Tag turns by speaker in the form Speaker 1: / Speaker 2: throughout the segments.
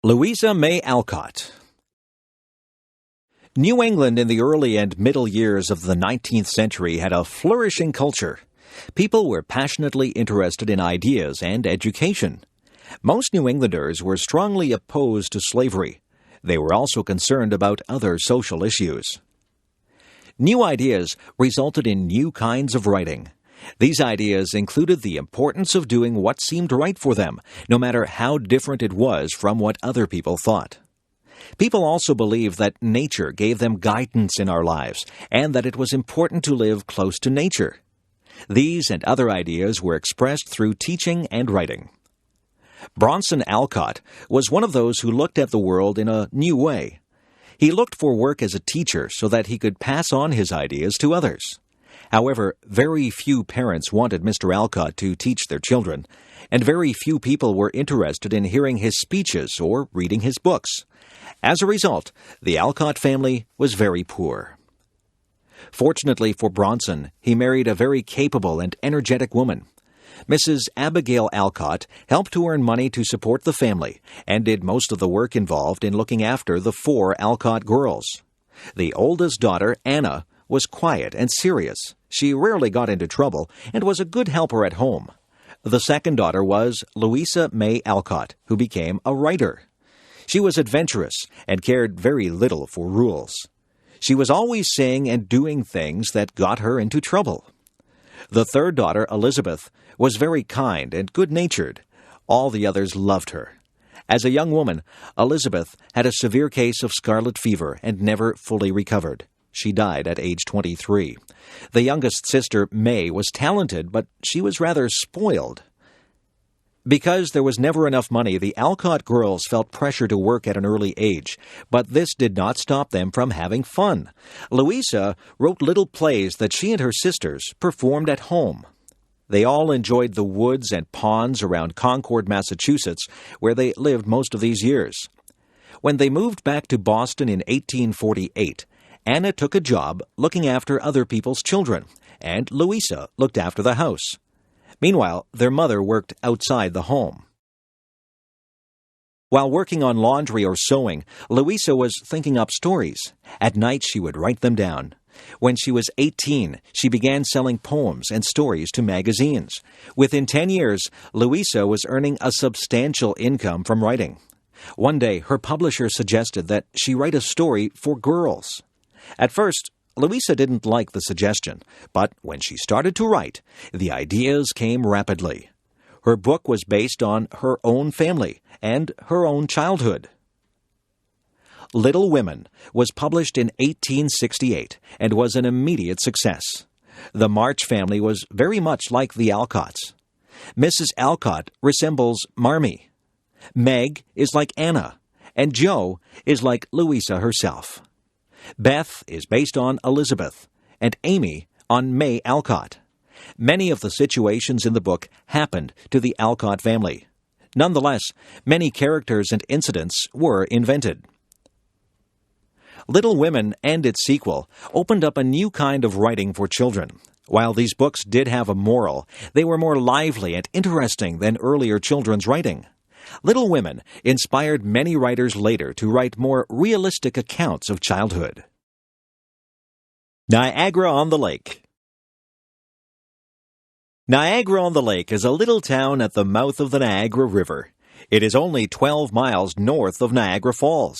Speaker 1: Louisa May Alcott. New England in the early and middle years of the 19th century had a flourishing culture. People were passionately interested in ideas and education. Most New Englanders were strongly opposed to slavery. They were also concerned about other social issues. New ideas resulted in new kinds of writing. These ideas included the importance of doing what seemed right for them, no matter how different it was from what other people thought. People also believed that nature gave them guidance in our lives, and that it was important to live close to nature. These and other ideas were expressed through teaching and writing. Bronson Alcott was one of those who looked at the world in a new way. He looked for work as a teacher so that he could pass on his ideas to others. However, very few parents wanted Mr. Alcott to teach their children, and very few people were interested in hearing his speeches or reading his books. As a result, the Alcott family was very poor. Fortunately for Bronson, he married a very capable and energetic woman. Mrs. Abigail Alcott helped to earn money to support the family and did most of the work involved in looking after the 4 Alcott girls. The oldest daughter, Anna, was quiet and serious. She rarely got into trouble and was a good helper at home. The second daughter was Louisa May Alcott, who became a writer. She was adventurous and cared very little for rules. She was always saying and doing things that got her into trouble. The third daughter, Elizabeth, was very kind and good-natured. All the others loved her. As a young woman, Elizabeth had a severe case of scarlet fever and never fully recovered. She died at age 23. The youngest sister, May, was talented, but she was rather spoiled. Because there was never enough money, the Alcott girls felt pressure to work at an early age, but this did not stop them from having fun. Louisa wrote little plays that she and her sisters performed at home. They all enjoyed the woods and ponds around Concord, Massachusetts, where they lived most of these years. When they moved back to Boston in 1848, Anna took a job looking after other people's children, and Louisa looked after the house. Meanwhile, their mother worked outside the home. While working on laundry or sewing, Louisa was thinking up stories. At night, she would write them down. When she was 18, she began selling poems and stories to magazines. Within 10 years, Louisa was earning a substantial income from writing. One day, her publisher suggested that she write a story for girls. At first, Louisa didn't like the suggestion, but when she started to write, the ideas came rapidly. Her book was based on her own family and her own childhood. Little Women was published in 1868 and was an immediate success. The March family was very much like the Alcotts. Mrs. Alcott resembles Marmee. Meg is like Anna, and Jo is like Louisa herself. Beth is based on Elizabeth, and Amy on May Alcott. Many of the situations in the book happened to the Alcott family. Nonetheless, many characters and incidents were invented. Little Women and its sequel opened up a new kind of writing for children. While these books did have a moral, they were more lively and interesting than earlier children's writing. Little Women inspired many writers later to write more realistic accounts of childhood. Niagara-on-the-Lake. Niagara-on-the-Lake is a little town at the mouth of the Niagara River. It is only 12 miles north of Niagara Falls.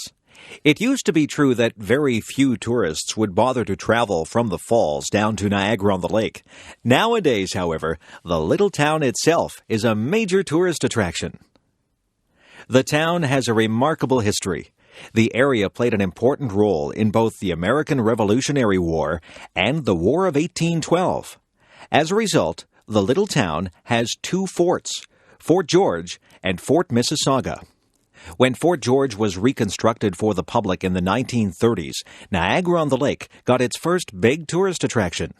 Speaker 1: It used to be true that very few tourists would bother to travel from the falls down to Niagara-on-the-Lake. Nowadays, however, the little town itself is a major tourist attraction. The town has a remarkable history. The area played an important role in both the American Revolutionary War and the War of 1812. As a result, the little town has 2 forts, Fort George and Fort Mississauga. When Fort George was reconstructed for the public in the 1930s, Niagara-on-the-Lake got its first big tourist attraction.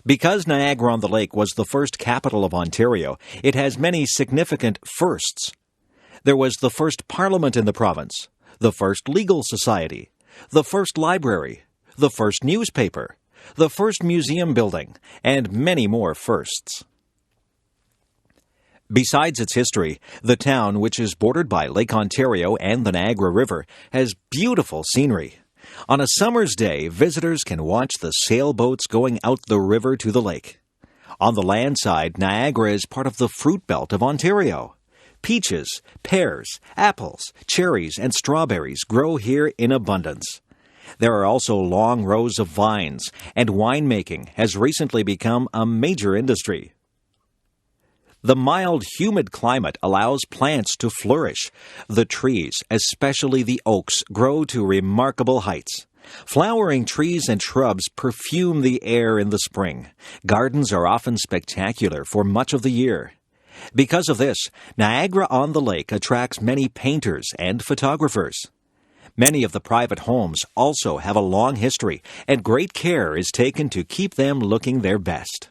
Speaker 1: Because Niagara-on-the-Lake was the first capital of Ontario, it has many significant firsts. There was the first parliament in the province, the first legal society, the first library, the first newspaper, the first museum building, and many more firsts. Besides its history, the town, which is bordered by Lake Ontario and the Niagara River, has beautiful scenery. On a summer's day, visitors can watch the sailboats going out the river to the lake. On the land side, Niagara is part of the fruit belt of Ontario. Peaches, pears, apples, cherries, and strawberries grow here in abundance. There are also long rows of vines, and winemaking has recently become a major industry. The mild, humid climate allows plants to flourish. The trees, especially the oaks, grow to remarkable heights. Flowering trees and shrubs perfume the air in the spring. Gardens are often spectacular for much of the year. Because of this, Niagara-on-the-Lake attracts many painters and photographers. Many of the private homes also have a long history, and great care is taken to keep them looking their best.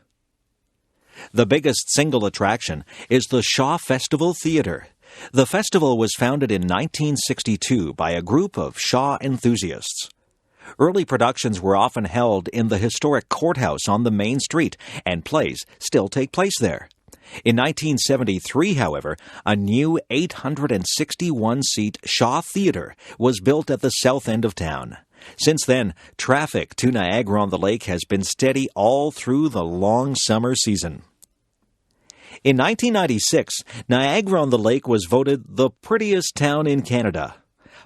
Speaker 1: The biggest single attraction is the Shaw Festival Theatre. The festival was founded in 1962 by a group of Shaw enthusiasts. Early productions were often held in the historic courthouse on the main street, and plays still take place there. In 1973, however, a new 861-seat Shaw Theatre was built at the south end of town. Since then, traffic to Niagara-on-the-Lake has been steady all through the long summer season. In 1996, Niagara-on-the-Lake was voted the prettiest town in Canada.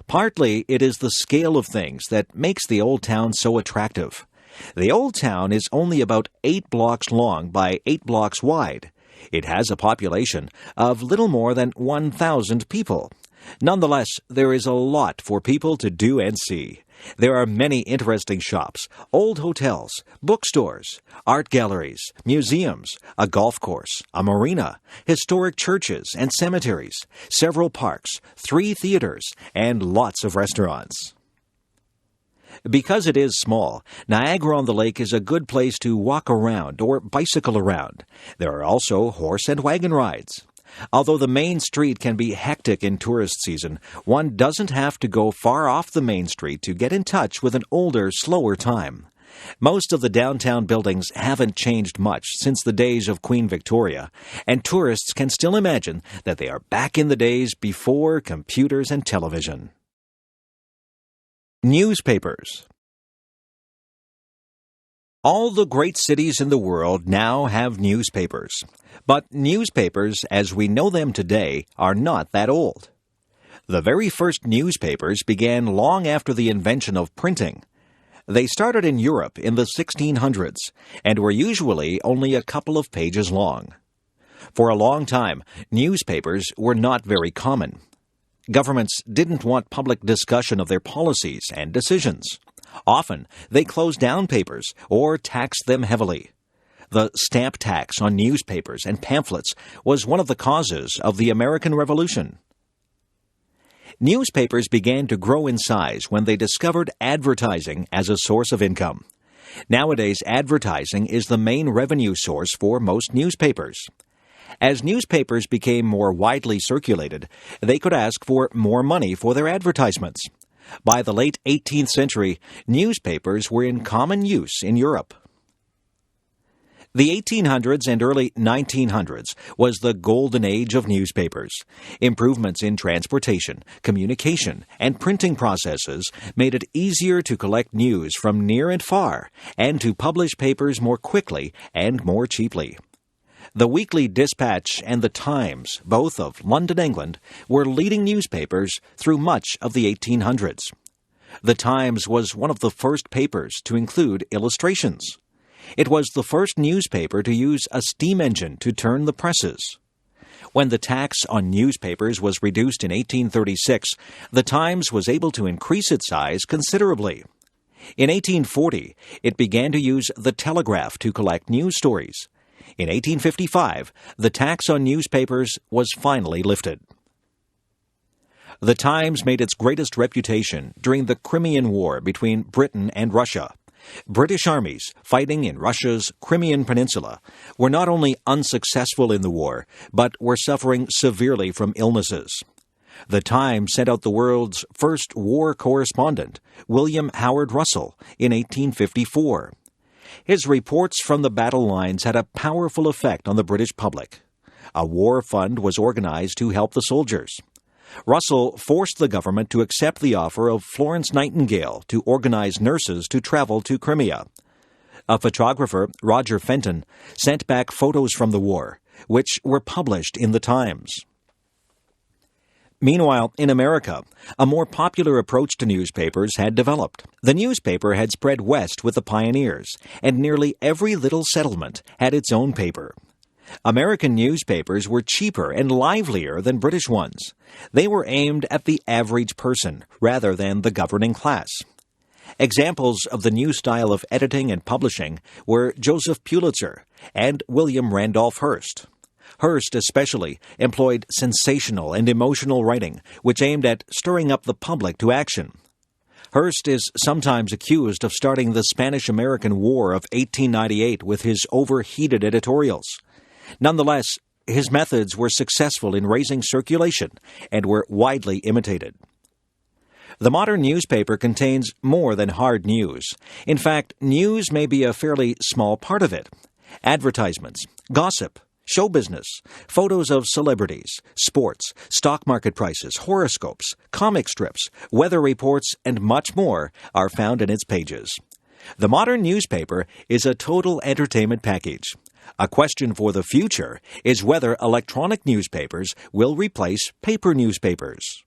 Speaker 1: Partly, it is the scale of things that makes the old town so attractive. The old town is only about 8 blocks long by 8 blocks wide. It has a population of little more than 1,000 people. Nonetheless, there is a lot for people to do and see. There are many interesting shops, old hotels, bookstores, art galleries, museums, a golf course, a marina, historic churches and cemeteries, several parks, 3 theaters, and lots of restaurants. Because it is small, Niagara-on-the-Lake is a good place to walk around or bicycle around. There are also horse and wagon rides. Although the main street can be hectic in tourist season, one doesn't have to go far off the main street to get in touch with an older, slower time. Most of the downtown buildings haven't changed much since the days of Queen Victoria, and tourists can still imagine that they are back in the days before computers and television. Newspapers. All the great cities in the world now have newspapers. But newspapers, as we know them today, are not that old. The very first newspapers began long after the invention of printing. They started in Europe in the 1600s and were usually only a couple of pages long. For a long time, newspapers were not very common. Governments didn't want public discussion of their policies and decisions. Often, they closed down papers or taxed them heavily. The stamp tax on newspapers and pamphlets was one of the causes of the American Revolution. Newspapers began to grow in size when they discovered advertising as a source of income. Nowadays, advertising is the main revenue source for most newspapers. As newspapers became more widely circulated, they could ask for more money for their advertisements. By the late 18th century, newspapers were in common use in Europe. The 1800s and early 1900s was the golden age of newspapers. Improvements in transportation, communication, and printing processes made it easier to collect news from near and far, and to publish papers more quickly and more cheaply. The Weekly Dispatch and the Times, both of London, England, were leading newspapers through much of the 1800s. The Times was one of the first papers to include illustrations. It was the first newspaper to use a steam engine to turn the presses. When the tax on newspapers was reduced in 1836, the Times was able to increase its size considerably. In 1840, it began to use the telegraph to collect news stories. In 1855, the tax on newspapers was finally lifted. The Times made its greatest reputation during the Crimean War between Britain and Russia. British armies fighting in Russia's Crimean Peninsula were not only unsuccessful in the war, but were suffering severely from illnesses. The Times sent out the world's first war correspondent, William Howard Russell, in 1854. His reports from the battle lines had a powerful effect on the British public. A war fund was organized to help the soldiers. Russell forced the government to accept the offer of Florence Nightingale to organize nurses to travel to Crimea. A photographer, Roger Fenton, sent back photos from the war, which were published in the Times. Meanwhile, in America, a more popular approach to newspapers had developed. The newspaper had spread west with the pioneers, and nearly every little settlement had its own paper. American newspapers were cheaper and livelier than British ones. They were aimed at the average person rather than the governing class. Examples of the new style of editing and publishing were Joseph Pulitzer and William Randolph Hearst. Hearst especially employed sensational and emotional writing, which aimed at stirring up the public to action. Hearst is sometimes accused of starting the Spanish-American War of 1898 with his overheated editorials. Nonetheless, his methods were successful in raising circulation and were widely imitated. The modern newspaper contains more than hard news. In fact, news may be a fairly small part of it. Advertisements, gossip, show business, photos of celebrities, sports, stock market prices, horoscopes, comic strips, weather reports, and much more are found in its pages. The modern newspaper is a total entertainment package. A question for the future is whether electronic newspapers will replace paper newspapers.